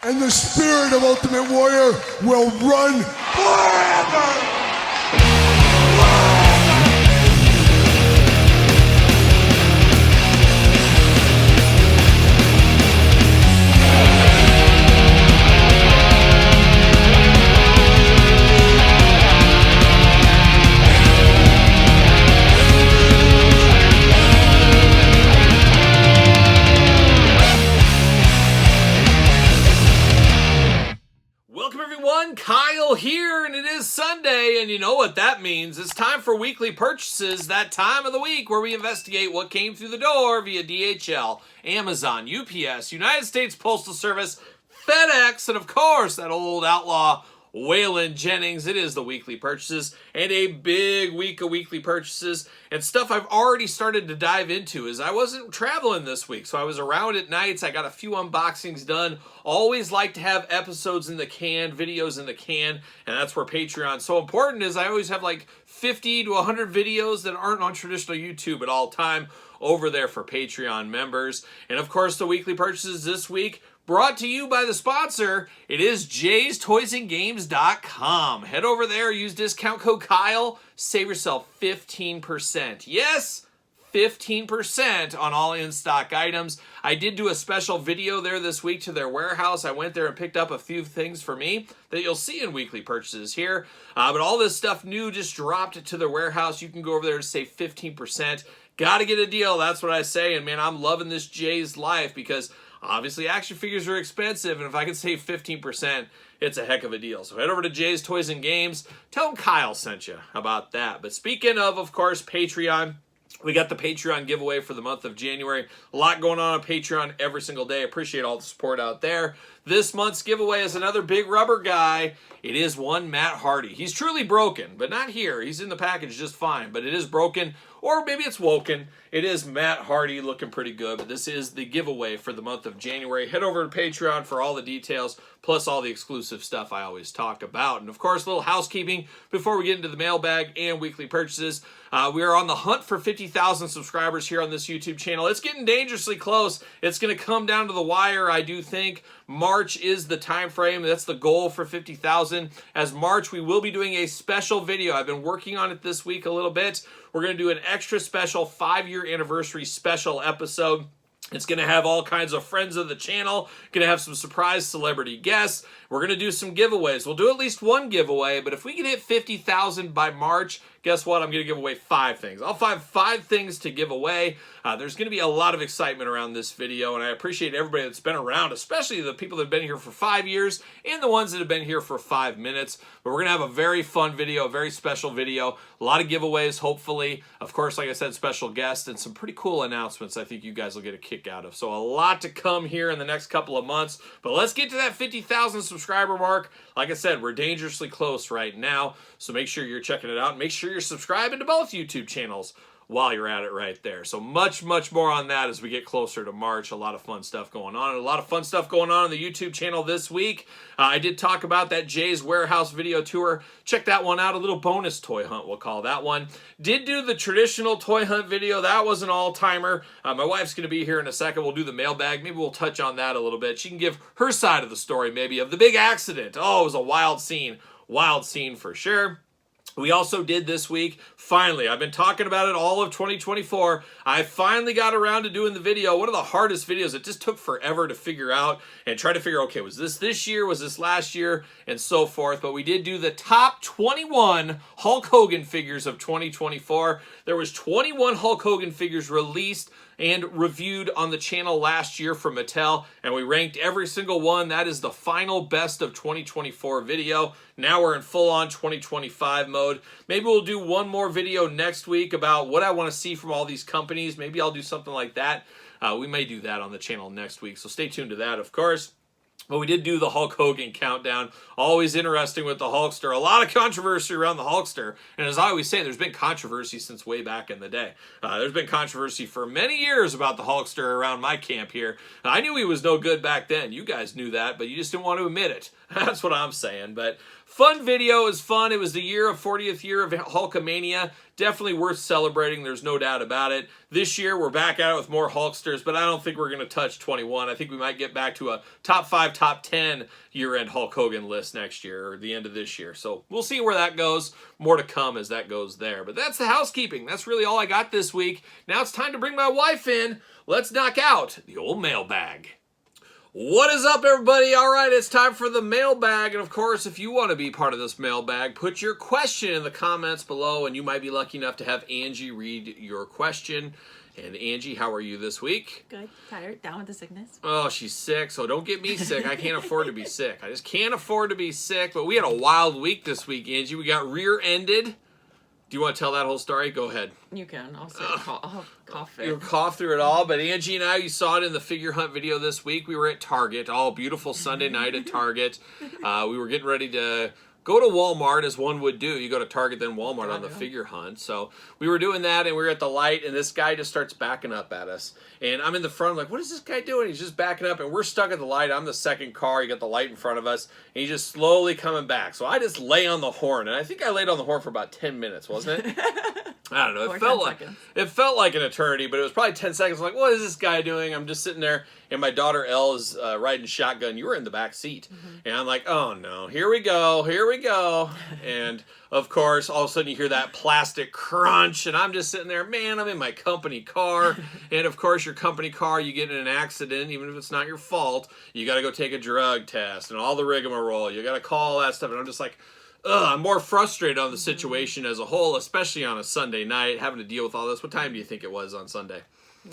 And the spirit of Ultimate Warrior will run forever! Kyle here, and it is Sunday, and you know what that means. It's time for weekly purchases, that time of the week where we investigate what came through the door via DHL, Amazon, UPS, United States Postal Service, FedEx, and of course, that old outlaw, Waylon Jennings. It is the weekly purchases, and a big week of weekly purchases, and stuff I've already started to dive into as I wasn't traveling this week, so I was around at nights. I got a few unboxings done. Always like to have episodes in the can, videos in the can, and that's where Patreon's so important. Is I always have like 50 to 100 videos that aren't on traditional YouTube at all time over there for Patreon members. And of course, the weekly purchases this week brought to you by the sponsor. It is Jay'sToysAndGames.com. Head over there, use discount code Kyle, save yourself 15%. Yes, 15% on all in-stock items. I did do a special video there this week to their warehouse. I went there and picked up a few things for me that you'll see in weekly purchases here. But all this stuff new just dropped to their warehouse. You can go over there to save 15%. Gotta get a deal, that's what I say. And man, I'm loving this Jay's life because obviously action figures are expensive, and if I can save 15%, it's a heck of a deal. So head over to Jay's Toys and Games. Tell them Kyle sent you about that. But speaking of course, Patreon, we got the Patreon giveaway for the month of January. A lot going on Patreon every single day. Appreciate all the support out there. This month's giveaway is another big rubber guy. It is one Matt Hardy. He's truly broken, but not here. He's in the package just fine, but it is broken, or maybe it's woken. It is Matt Hardy, looking pretty good, but this is the giveaway for the month of January. Head over to Patreon for all the details, plus all the exclusive stuff I always talk about. And of course, a little housekeeping before we get into the mailbag and weekly purchases. We are on the hunt for 50,000 subscribers here on this YouTube channel. It's getting dangerously close. It's going to come down to the wire, I do think. March is the time frame. That's the goal for 50,000. As March, we will be doing a special video. I've been working on it this week a little bit. We're going to do an extra special 5-year anniversary special episode. It's going to have all kinds of friends of the channel. Going to have some surprise celebrity guests. We're going to do some giveaways. We'll do at least one giveaway, but if we can hit 50,000 by March, guess what? I'm going to give away 5 things. I'll find 5 things to give away. There's going to be a lot of excitement around this video, and I appreciate everybody that's been around, especially the people that have been here for 5 years and the ones that have been here for 5 minutes. But we're going to have a very fun video, a very special video, a lot of giveaways, hopefully. Of course, like I said, special guests and some pretty cool announcements I think you guys will get a kick out of. So a lot to come here in the next couple of months, but let's get to that 50,000 subscriber mark. Like I said, we're dangerously close right now, so make sure you're checking it out. Make sure you're subscribing to both YouTube channels while you're at it right there. So much more on that as we get closer to March. A lot of fun stuff going on. And a lot of fun stuff going on the YouTube channel this week. I did talk about that Jay's Warehouse video tour. Check that one out. A little bonus toy hunt, we'll call that one. Did do the traditional toy hunt video. That was an all-timer. My wife's going to be here in a second. We'll do the mailbag. Maybe we'll touch on that a little bit. She can give her side of the story, maybe, of the big accident. Oh, it was a wild scene. Wild scene for sure. We also did this week, finally, I've been talking about it all of 2024. I finally got around to doing the video. One of the hardest videos. It just took forever to figure out and try to figure, okay, was this year? Was this last year? And so forth. But we did do the top 21 Hulk Hogan figures of 2024. There was 21 Hulk Hogan figures released and reviewed on the channel last year from Mattel, and we ranked every single one. That is the final best of 2024 video. Now we're in full-on 2025 mode. Maybe we'll do one more video next week about what I want to see from all these companies. Maybe I'll do something like that. We may do that on the channel next week, so stay tuned to that, of course. But we did do the Hulk Hogan countdown. Always interesting with the Hulkster. A lot of controversy around the Hulkster. And as I always say, there's been controversy since way back in the day. There's been controversy for many years about the Hulkster around my camp here. I knew he was no good back then. You guys knew that, but you just didn't want to admit it. That's what I'm saying. But fun video. It was fun. It was the 40th year of Hulkamania. definitely worth celebrating. There's no doubt about it. This year, we're back at it with more Hulksters, but I don't think we're going to touch 21. I think we might get back to a top 5, top 10 year-end Hulk Hogan list next year or the end of this year. So we'll see where that goes. More to come as that goes there. But that's the housekeeping. That's really all I got this week. Now it's time to bring my wife in. Let's knock out the old mailbag. What is up, everybody? All right, it's time for the mailbag. And of course, if you want to be part of this mailbag, put your question in the comments below, and you might be lucky enough to have Angie read your question. And Angie, how are you this week? Good. Tired. Down with the sickness. Oh, she's sick, so don't get me sick. I can't afford to be sick. I just can't afford to be sick. But we had a wild week this week, Angie. We got rear-ended. Do you want to tell that whole story? Go ahead. You can. I'll cough it. You'll cough through it all. But Angie and I, you saw it in the figure hunt video this week. We were at Target. All beautiful Sunday night at Target. We were getting ready to go to Walmart, as one would do. You go to Target, then Walmart on the figure hunt. So we were doing that, and we were at the light, and this guy just starts backing up at us. And I'm in the front. I'm like, what is this guy doing? He's just backing up, and we're stuck at the light. I'm the second car. You got the light in front of us, and he's just slowly coming back. So I just lay on the horn, and I think I laid on the horn for about 10 minutes, wasn't it? I don't know. It felt like an eternity, but it was probably 10 seconds. I'm like, what is this guy doing? I'm just sitting there, and my daughter Elle is riding shotgun. You were in the back seat. And I'm like, oh, no. Here we go. Here we go. And, of course, all of a sudden you hear that plastic crunch, and I'm just sitting there. Man, I'm in my company car. And, of course, your company car, you get in an accident, even if it's not your fault. You got to go take a drug test and all the rigmarole. You got to call all that stuff. And I'm just like, I'm more frustrated on the situation as a whole, especially on a Sunday night, having to deal with all this. What time do you think it was on Sunday?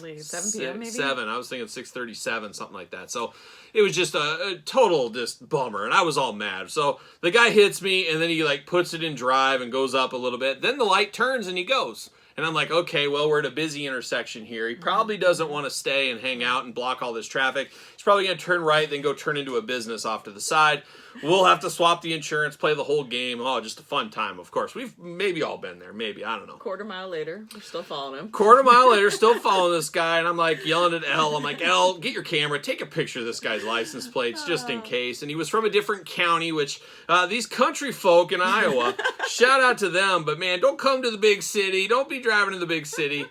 Late 7 p.m. maybe? 7. I was thinking 6:37, something like that. So it was just a total just bummer, and I was all mad. So the guy hits me, and then he like puts it in drive and goes up a little bit. Then the light turns, and he goes. And I'm like, okay, well, we're at a busy intersection here. He probably doesn't want to stay and hang out and block all this traffic. He's probably going to turn right, then go turn into a business off to the side. We'll have to swap the insurance, play the whole game. Oh, just a fun time, of course. We've maybe all been there. Maybe. I don't know. Quarter mile later, we're still following him. Quarter mile later, still following this guy. And I'm like yelling at Elle. I'm like, Elle, get your camera. Take a picture of this guy's license plates just in case. And he was from a different county, which these country folk in Iowa, shout out to them. But, man, don't come to the big city. Don't be driving to the big city.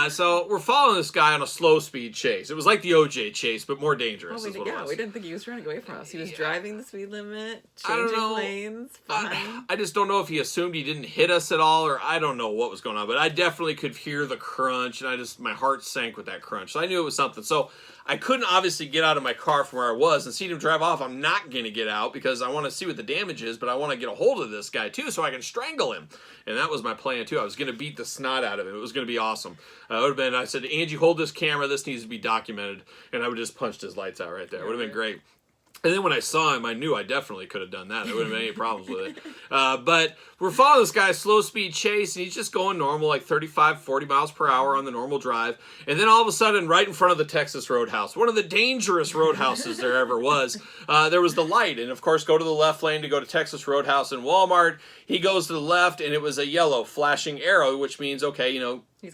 So we're following this guy on a slow speed chase. It was like the OJ chase, but more dangerous. We didn't think he was trying to go away from us. He was driving the speed limit, I don't changing know. lanes. Fine. I just don't know if he assumed he didn't hit us at all, or I don't know what was going on. But I definitely could hear the crunch, and my heart sank with that crunch. So I knew it was something. So I couldn't obviously get out of my car from where I was and see him drive off. I'm not going to get out because I want to see what the damage is, but I want to get a hold of this guy too so I can strangle him. And that was my plan too. I was going to beat the snot out of him. It was going to be awesome. I said, Angie, hold this camera. This needs to be documented. And I would just punched his lights out right there. It would have been great. And then when I saw him, I knew I definitely could have done that. There wouldn't have been any problems with it. But we're following this guy, slow speed chase, and he's just going normal, like 35, 40 miles per hour on the normal drive. And then all of a sudden, right in front of the Texas Roadhouse, one of the dangerous roadhouses there ever was, there was the light. And, of course, go to the left lane to go to Texas Roadhouse and Walmart. He goes to the left, and it was a yellow flashing arrow, which means, okay,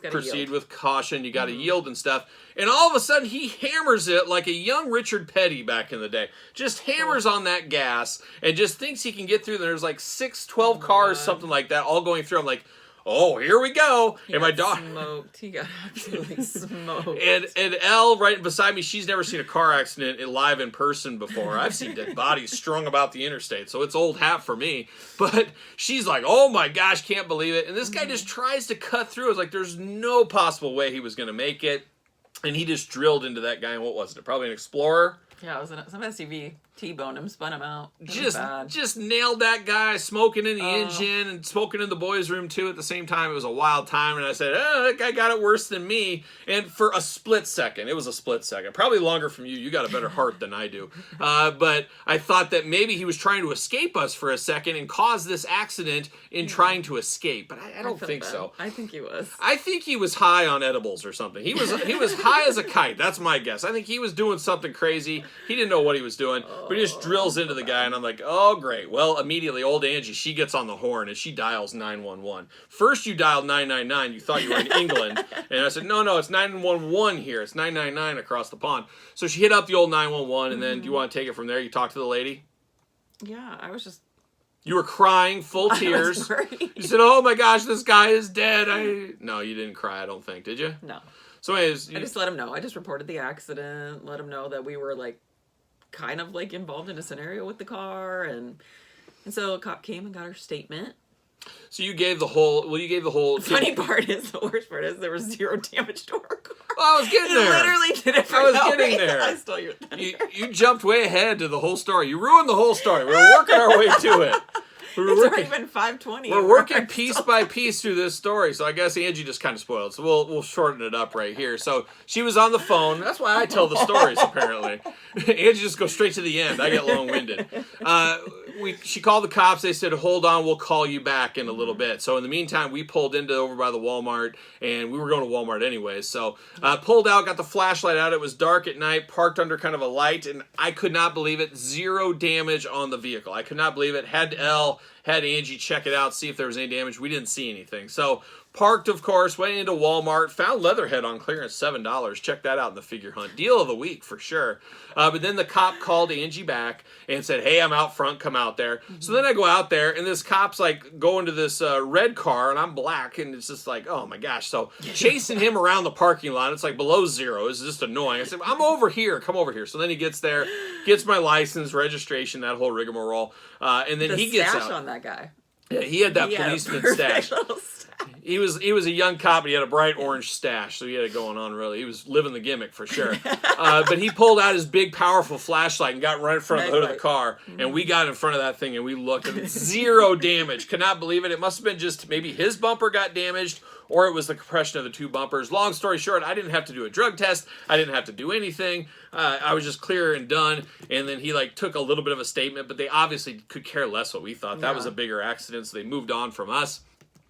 proceed with caution. You got to yield and stuff. And all of a sudden, he hammers it like a young Richard Petty back in the day. Just hammers on that gas and just thinks he can get through. There's like 12 cars, something like that, all going through. I'm like, oh, here we go. And my daughter smoked. He got absolutely smoked. And Elle right beside me, she's never seen a car accident live in person before. I've seen dead bodies strung about the interstate, so it's old hat for me. But she's like, oh my gosh, can't believe it. And this guy just tries to cut through. It's like there's no possible way he was going to make it. And he just drilled into that guy. And what was it? Probably an Explorer? Yeah, it was some SUV. T-boned him, spun him out. Just nailed that guy, smoking in the engine and smoking in the boys' room too at the same time. It was a wild time, and I said, that guy got it worse than me. And for a split second, it was a split second, probably longer from you. You got a better heart than I do. But I thought that maybe he was trying to escape us for a second and cause this accident in trying to escape. But I don't think so. I think he was. I think he was high on edibles or something. He was high as a kite. That's my guess. I think he was doing something crazy. He didn't know what he was doing, but he just drills into the guy, and I'm like, oh, great. Well, immediately, old Angie, she gets on the horn, and she dials 911. First, you dialed 999. You thought you were in England. And I said, no, it's 911 here. It's 999 across the pond. So she hit up the old 911, and then do you want to take it from there? You talk to the lady? Yeah, I was just You were crying, full tears. worried. You said, "Oh my gosh, this guy is dead." No, you didn't cry. I don't think. Did you? No. So, anyways, I just let him know. I just reported the accident. Let him know that we were like, kind of like involved in a scenario with the car, and so a cop came and got our statement. So you gave the whole. Well, you gave the whole. The worst part is there was zero damage to our car. Well, I was getting there. Literally did it for I was no getting reason. there. I stole your thunder. You jumped way ahead to the whole story. You ruined the whole story. We were working our way to it. It's already been 5:20. We're working piece by piece through this story, so I guess Angie just kind of spoiled. So we'll shorten it up right here. So she was on the phone. That's why I tell the stories, apparently. Angie just goes straight to the end. I get long-winded. She called the cops. They said, "Hold on, we'll call you back in a little bit." So in the meantime, we pulled into over by the Walmart, and we were going to Walmart anyways. So pulled out, got the flashlight out. It was dark at night, parked under kind of a light, and I could not believe it. Zero damage on the vehicle. I could not believe it. Had Angie check it out, see if there was any damage. We didn't see anything. So parked, of course, went into Walmart, found Leatherhead on clearance, $7. Check that out in the figure hunt. Deal of the week for sure. But then the cop called Angie back and said, "Hey, I'm out front, come out there." Mm-hmm. So then I go out there, and this cop's like going to this red car, and I'm black, and it's just like, oh my gosh. So chasing him around the parking lot, it's like below zero. It's just annoying. I said, "I'm over here, come over here." So then he gets there, gets my license, registration, that whole rigmarole, and then he gets out. On that guy. Yeah, he had that policeman stash. He was a young cop, but he had a bright orange stash, so he had it going on really. He was living the gimmick for sure. But he pulled out his big, powerful flashlight and got right in front of the hood of the car, and we got in front of that thing and we looked, and zero damage. Could not believe it. It must have been just maybe his bumper got damaged, or it was the compression of the two bumpers. Long story short, I didn't have to do a drug test. I didn't have to do anything. I was just clear and done. And then he took a little bit of a statement, but they obviously could care less what we thought. That was a bigger accident, so they moved on from us.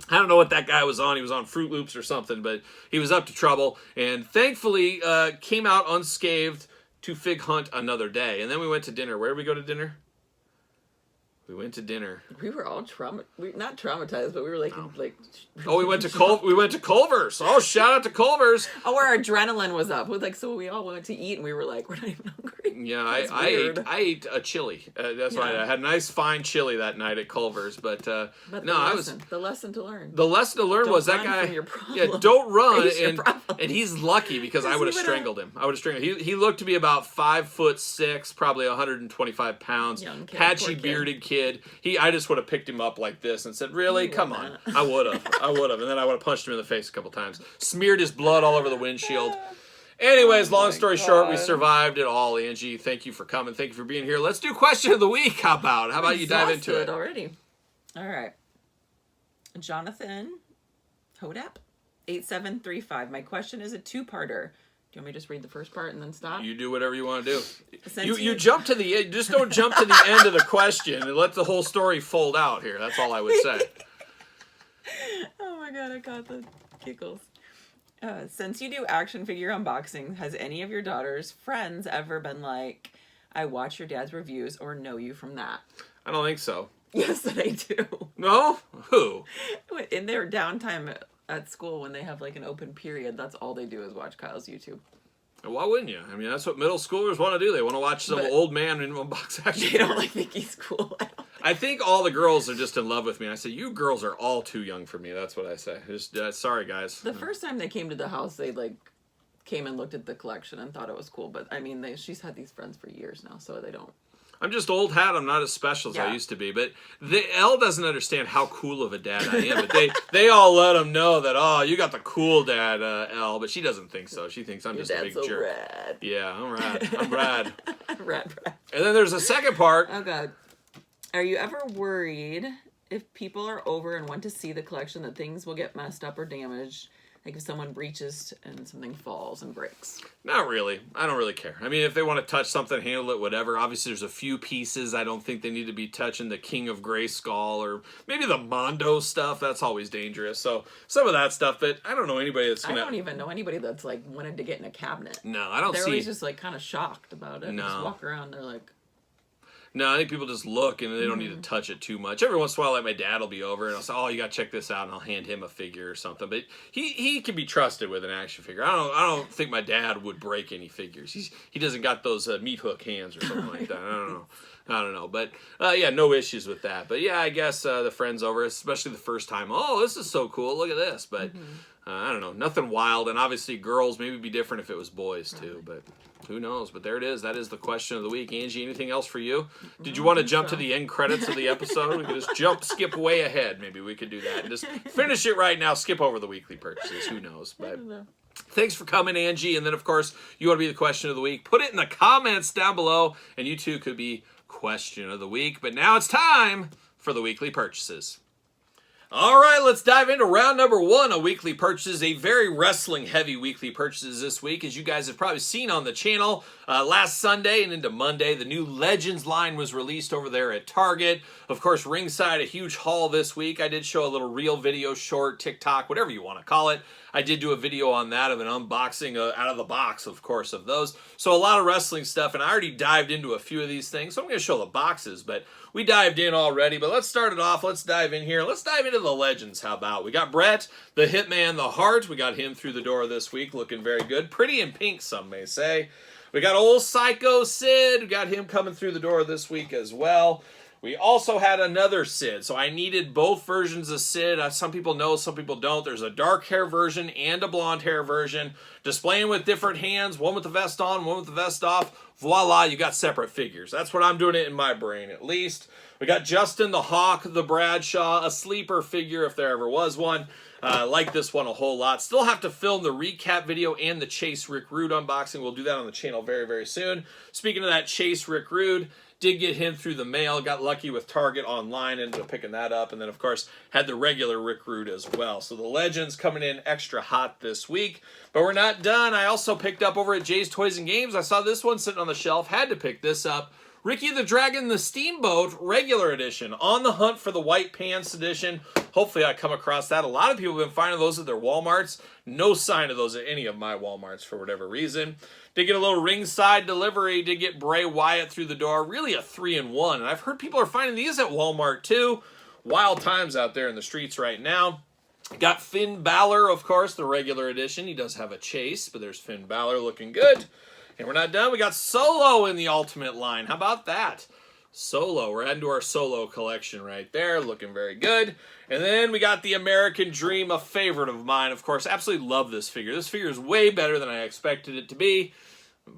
I don't know what that guy was on. He was on Fruit Loops or something, but he was up to trouble. And thankfully came out unscathed to fig hunt another day. And then we went to dinner. Where did we go to dinner? We went to dinner. We were all not traumatized, but we were like. Oh, we went to Culver's. Oh, shout out to Culver's. Oh, our adrenaline was up. So we all went to eat, and we were like, we're not even hungry. Yeah, I ate a chili. That's why I had a nice fine chili that night at Culver's. But no, the lesson to learn. The lesson to learn was that guy. Don't run, and he's lucky because I would have strangled him. He looked to be about 5'6", probably 125 pounds. Young kid, patchy bearded kid. I just would have picked him up like this and said, "Really? Come on." I would have. And then I would have punched him in the face a couple times. Smeared his blood all over the windshield. Anyways, long story short, we survived it all. Angie, thank you for coming. Thank you for being here. Let's do question of the week. How about you dive into it already? All right. Jonathan Hodap, 8735. My question is a two-parter. Do you want me to just read the first part and then stop? You do whatever you want to do. You jump to the end. Just don't jump to the end of the question and let the whole story fold out here. That's all I would say. Oh my god, I caught the giggles. Since you do action figure unboxing, has any of your daughter's friends ever been like, "I watch your dad's reviews," or know you from that? I don't think so. Yes, they do. No? Who? In their downtime at school, when they have an open period, that's all they do is watch Kyle's YouTube. Why wouldn't you? I mean, that's what middle schoolers want to do. They want to watch some old man in unbox action. They don't think he's cool. I think all the girls are just in love with me. I say, you girls are all too young for me. That's what I say. Just sorry, guys. The first time they came to the house, they came and looked at the collection and thought it was cool. But I mean, she's had these friends for years now, so they don't. I'm just old hat. I'm not as special as I used to be. But Elle doesn't understand how cool of a dad I am. But they all let him know that, oh, you got the cool dad, Elle. But she doesn't think so. She thinks I'm just a big jerk. Rad. Yeah, I'm rad. I'm rad. Rad. And then there's a second part. Oh, God. Are you ever worried if people are over and want to see the collection that things will get messed up or damaged? Like if someone breaches and something falls and breaks. Not really. I don't really care. I mean, if they want to touch something, handle it, whatever. Obviously, there's a few pieces I don't think they need to be touching. The King of Grayskull or maybe the Mondo stuff. That's always dangerous. So some of that stuff. But I don't know anybody that's going to... I don't even know anybody that's wanted to get in a cabinet. No, I don't see... They're always just kind of shocked about it. No. Just walk around, they're like... No, I think people just look and they don't need to touch it too much. Every once in a while, my dad will be over and I'll say, "Oh, you got to check this out," and I'll hand him a figure or something. But he can be trusted with an action figure. I don't think my dad would break any figures. He doesn't got those meat hook hands or something like that. I don't know. I don't know. But, yeah, no issues with that. But, yeah, I guess the friends over, especially the first time, oh, this is so cool. Look at this. But, I don't know. Nothing wild. And obviously girls, maybe it'd be different if it was boys, too. But who knows? But there it is. That is the question of the week. Angie, anything else for you? Did you want to jump to the end credits of the episode? We could just skip way ahead. Maybe we could do that. And just finish it right now. Skip over the weekly purchases. Who knows? But thanks for coming, Angie. And then, of course, you want to be the question of the week. Put it in the comments down below. And you, too, could be question of the week. But now it's time for the weekly purchases. All right, let's dive into round number 1 of weekly purchases. A very wrestling-heavy weekly purchases this week. As you guys have probably seen on the channel, last Sunday and into Monday, the new Legends line was released over there at Target. Of course, ringside, a huge haul this week. I did show a little reel video, short, TikTok, whatever you want to call it. I did do a video on that of an unboxing out of the box, of course, of those. So a lot of wrestling stuff, and I already dived into a few of these things, so I'm going to show the boxes, but we dived in already. But let's start it off. Let's dive in here. Let's dive into the Legends. How about? We got Bret, the Hitman, the Heart. We got him through the door this week, looking very good. Pretty in pink, some may say. We got old Psycho Sid. We got him coming through the door this week as well. We also had another Sid, so I needed both versions of Sid. Some people know, some people don't. There's a dark hair version and a blonde hair version. Displaying with different hands, one with the vest on, one with the vest off. Voila, you got separate figures. That's what I'm doing it in my brain, at least. We got Justin the Hawk, the Bradshaw, a sleeper figure if there ever was one. I like this one a whole lot. Still have to film the recap video and the Chase Rick Rude unboxing. We'll do that on the channel very, very soon. Speaking of that Chase Rick Rude, did get him through the mail, got lucky with Target online, ended up picking that up, and then, of course, had the regular Rick Rude as well. So the Legends coming in extra hot this week. But we're not done. I also picked up over at Jay's Toys and Games. I saw this one sitting on the shelf, had to pick this up. Ricky the Dragon, the Steamboat, regular edition. On the hunt for the white pants edition. Hopefully I come across that. A lot of people have been finding those at their Walmarts. No sign of those at any of my Walmarts for whatever reason. Did get a little ringside delivery. Did get Bray Wyatt through the door. Really a 3-in-1. And I've heard people are finding these at Walmart too. Wild times out there in the streets right now. Got Finn Balor, of course, the regular edition. He does have a chase, but there's Finn Balor looking good. And we're not done. We got Solo in the Ultimate line. How about that? Solo. We're adding to our Solo collection right there. Looking very good. And then we got the American Dream, a favorite of mine, of course. Absolutely love this figure. This figure is way better than I expected it to be.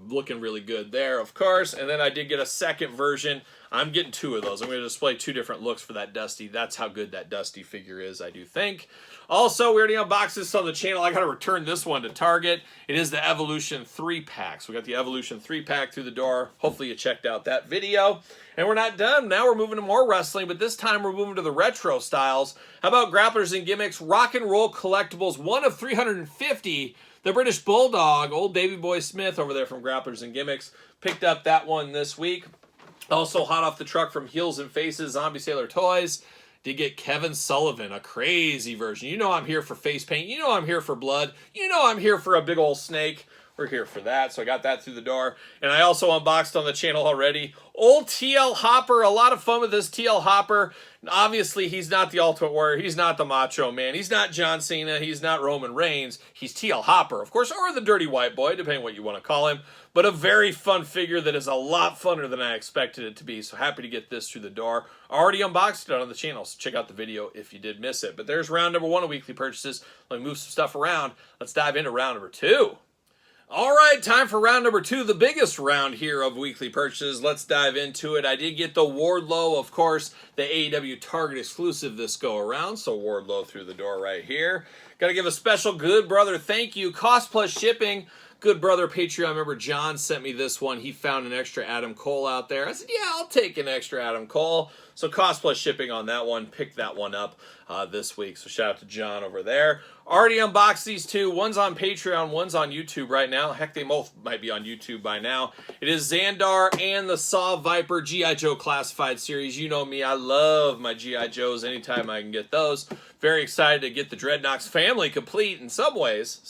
Looking really good there, of course. And then I did get a second version. I'm getting 2 of those. I'm going to display 2 different looks for that Dusty. That's how good that Dusty figure is, I do think. Also, we already unboxed this on the channel. I got to return this one to Target. It is the Evolution 3-pack. So we got the Evolution 3-pack through the door. Hopefully you checked out that video. And we're not done. Now we're moving to more wrestling, but this time we're moving to the retro styles. How about Grapplers and Gimmicks? Rock and Roll Collectibles, 1 of 350. The British Bulldog, old Davey Boy Smith over there from Grapplers and Gimmicks, picked up that one this week. Also hot off the truck from Heels and Faces, Zombie Sailor Toys. Did get Kevin Sullivan, a crazy version. You know I'm here for face paint. You know I'm here for blood. You know I'm here for a big old snake. We're here for that, so I got that through the door. And I also unboxed on the channel already. Old TL Hopper, a lot of fun with this TL Hopper. Obviously, he's not the Ultimate Warrior. He's not the Macho Man. He's not John Cena. He's not Roman Reigns. He's TL Hopper, of course, or the Dirty White Boy, depending what you want to call him. But a very fun figure that is a lot funner than I expected it to be. So happy to get this through the door. Already unboxed it on the channel, so check out the video if you did miss it. But there's round number 1 of weekly purchases. Let me move some stuff around. Let's dive into round number 2. All right, time for round number 2, the biggest round here of weekly purchases. Let's dive into it. I did get the Wardlow, of course, the AEW Target exclusive this go around. So Wardlow through the door right here. Got to give a special good brother thank you. Cost plus shipping. Good brother Patreon member John sent me this one. He found an extra Adam Cole out there. I said, yeah, I'll take an extra Adam Cole. So cost plus shipping on that one. Picked that one up this week. So shout out to John over there. Already unboxed these 2. One's on Patreon, one's on YouTube right now. Heck, they both might be on YouTube by now. It is Xandar and the Saw Viper G.I. Joe Classified series. You know me, I love my G.I. Joes anytime I can get those. Very excited to get the Dreadnoks family complete in some ways,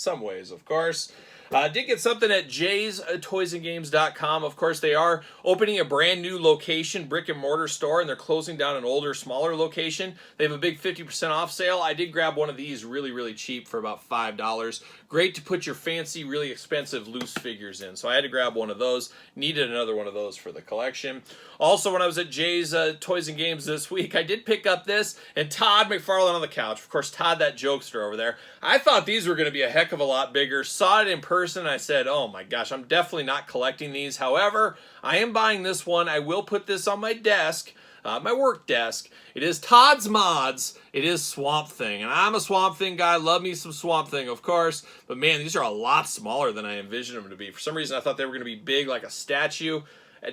of course. Did get something at jaystoysandgames.com. Of course, they are opening a brand new location, brick and mortar store, and they're closing down an older, smaller location. They have a big 50% off sale. I did grab one of these really, really cheap for about $5. Great to put your fancy, really expensive loose figures in. So I had to grab one of those. Needed another one of those for the collection. Also, when I was at Jay's Toys and Games this week, I did pick up this, and Todd McFarlane on the couch. Of course, Todd, that jokester over there. I thought these were going to be a heck of a lot bigger. Saw it in person, and I said, oh my gosh, I'm definitely not collecting these. However, I am buying this one. I will put this on my desk. My work desk. It is Todd's Mods. It is Swamp Thing. And I'm a Swamp Thing guy. Love me some Swamp Thing, of course. But man, these are a lot smaller than I envisioned them to be. For some reason, I thought they were going to be big like a statue.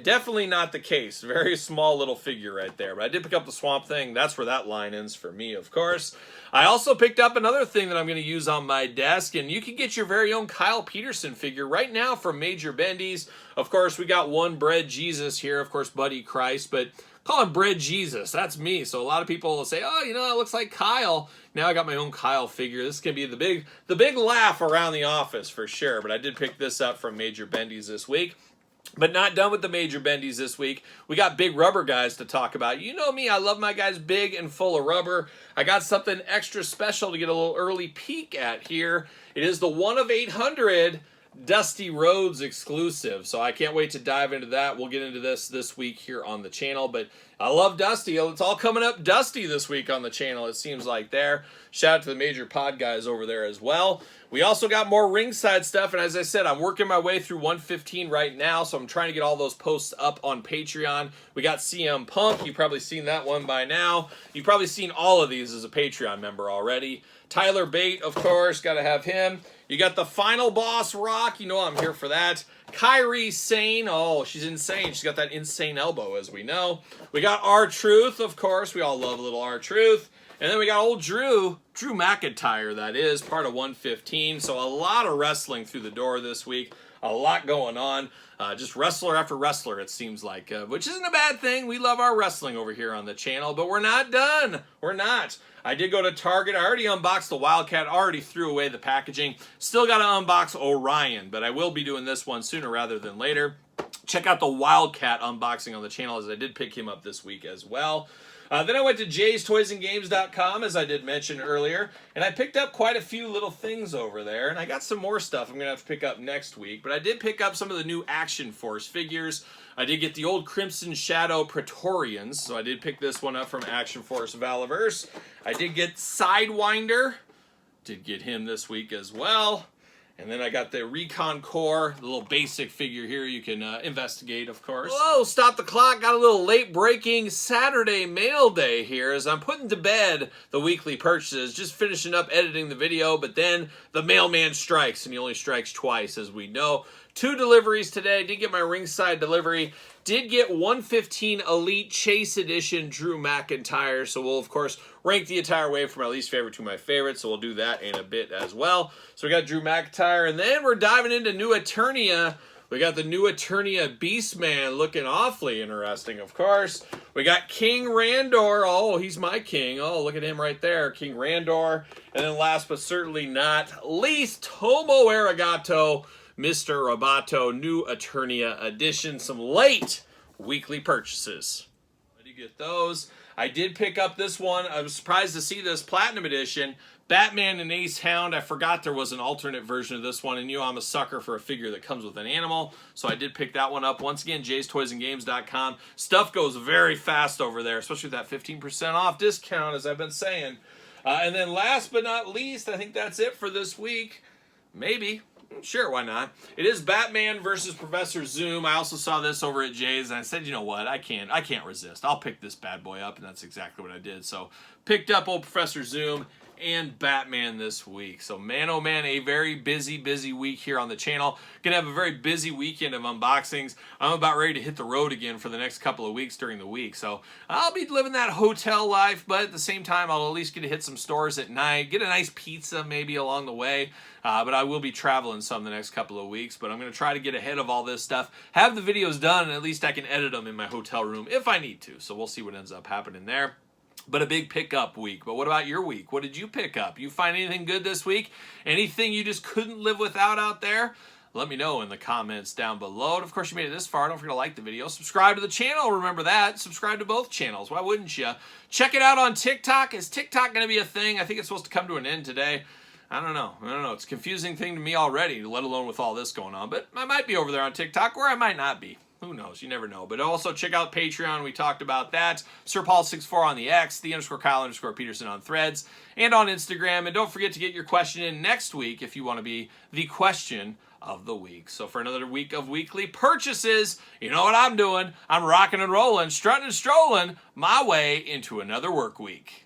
Definitely not the case. Very small little figure right there. But I did pick up the Swamp Thing. That's where that line ends for me, of course. I also picked up another thing that I'm going to use on my desk. And you can get your very own Kyle Peterson figure right now from Major Bendy's. Of course, we got one Bread Jesus here. Of course, Buddy Christ. But call him Bread Jesus. That's me. So a lot of people will say, oh, you know, that looks like Kyle. Now I got my own Kyle figure. This can be the big laugh around the office for sure. But I did pick this up from Major Bendy's this week. But not done with the Major Bendy's this week. We got big rubber guys to talk about. You know me, I love my guys big and full of rubber. I got something extra special to get a little early peek at here. It is the 1 of 800 Dusty Rhodes exclusive. So I can't wait to dive into that. We'll get into this week here on the channel. But I love Dusty. It's all coming up Dusty this week on the channel, it seems like there. Shout out to the Major Pod guys over there as well. We also got more ringside stuff, and as I said, I'm working my way through 115 right now, so I'm trying to get all those posts up on Patreon. We got CM Punk. You've probably seen that one by now. You've probably seen all of these as a Patreon member already. Tyler Bate, of course, got to have him. You got the Final Boss Rock. You know I'm here for that. Kairi Sane. Oh, she's insane. She's got that insane elbow, as we know. We got R-Truth, of course. We all love a little R-Truth. And then we got old Drew McIntyre, that is, part of 115. So a lot of wrestling through the door this week. A lot going on. Just wrestler after wrestler, it seems like, which isn't a bad thing. We love our wrestling over here on the channel, but we're not done. We're not. I did go to Target. I already unboxed the Wildcat, already threw away the packaging. Still got to unbox Orion, but I will be doing this one sooner rather than later. Check out the Wildcat unboxing on the channel, as I did pick him up this week as well. Then I went to jaystoysandgames.com, as I did mention earlier, and I picked up quite a few little things over there, and I got some more stuff I'm going to have to pick up next week, but I did pick up some of the new Action Force figures. I did get the old Crimson Shadow Praetorians, so I did pick this one up from Action Force Valiverse. I did get Sidewinder, did get him this week as well. And then I got the Recon Core, the little basic figure here you can investigate, of course. Whoa, stop the clock. Got a little late-breaking Saturday mail day here as I'm putting to bed the weekly purchases, just finishing up editing the video, but then the mailman strikes, and he only strikes twice, as we know. 2 deliveries today. Did get my ringside delivery. Did get 115 Elite Chase Edition Drew McIntyre. So we'll, of course, rank the entire way from my least favorite to my favorite. So we'll do that in a bit as well. So we got Drew McIntyre. And then we're diving into New Eternia. We got the New Eternia Beastman looking awfully interesting, of course. We got King Randor. Oh, he's my king. Oh, look at him right there. King Randor. And then last but certainly not least, Tomo Arigato. Mr. Roboto, New Eternia Edition. Some late weekly purchases. How do you get those? I did pick up this one. I was surprised to see this Platinum Edition. Batman and Ace Hound. I forgot there was an alternate version of this one, and you know I'm a sucker for a figure that comes with an animal, so I did pick that one up. Once again, jaystoysandgames.com. Stuff goes very fast over there, especially with that 15% off discount, as I've been saying. And then last but not least, I think that's it for this week. Maybe. Sure, why not? It is Batman versus Professor Zoom. I also saw this over at Jay's, and I said, you know what? I can't resist. I'll pick this bad boy up, and that's exactly what I did. So, picked up old Professor Zoom and Batman this week. So, man, oh man, a very busy week here on the channel. Gonna have a very busy weekend of unboxings. I'm about ready to hit the road again for the next couple of weeks during the week. So, I'll be living that hotel life, but at the same time, I'll at least get to hit some stores at night, get a nice pizza maybe along the way. But I will be traveling some the next couple of weeks, but I'm going to try to get ahead of all this stuff, have the videos done, and at least I can edit them in my hotel room if I need to. So we'll see what ends up happening there. but a big pickup week. But what about your week? What did you pick up? You find anything good this week? Anything you just couldn't live without out there? Let me know in the comments down below. And of course, you made it this far. Don't forget to like the video. Subscribe to the channel. Remember that. Subscribe to both channels. Why wouldn't you? Check it out on TikTok. Is TikTok going to be a thing? I think it's supposed to come to an end today. I don't know. It's a confusing thing to me already, let alone with all this going on. But I might be over there on TikTok, or I might not be. Who knows? You never know. But also check out Patreon. We talked about that. SirPaul64 on the X, _Kyle_Peterson on Threads, and on Instagram. And don't forget to get your question in next week if you want to be the question of the week. So for another week of weekly purchases, you know what I'm doing. I'm rocking and rolling, strutting and strolling my way into another work week.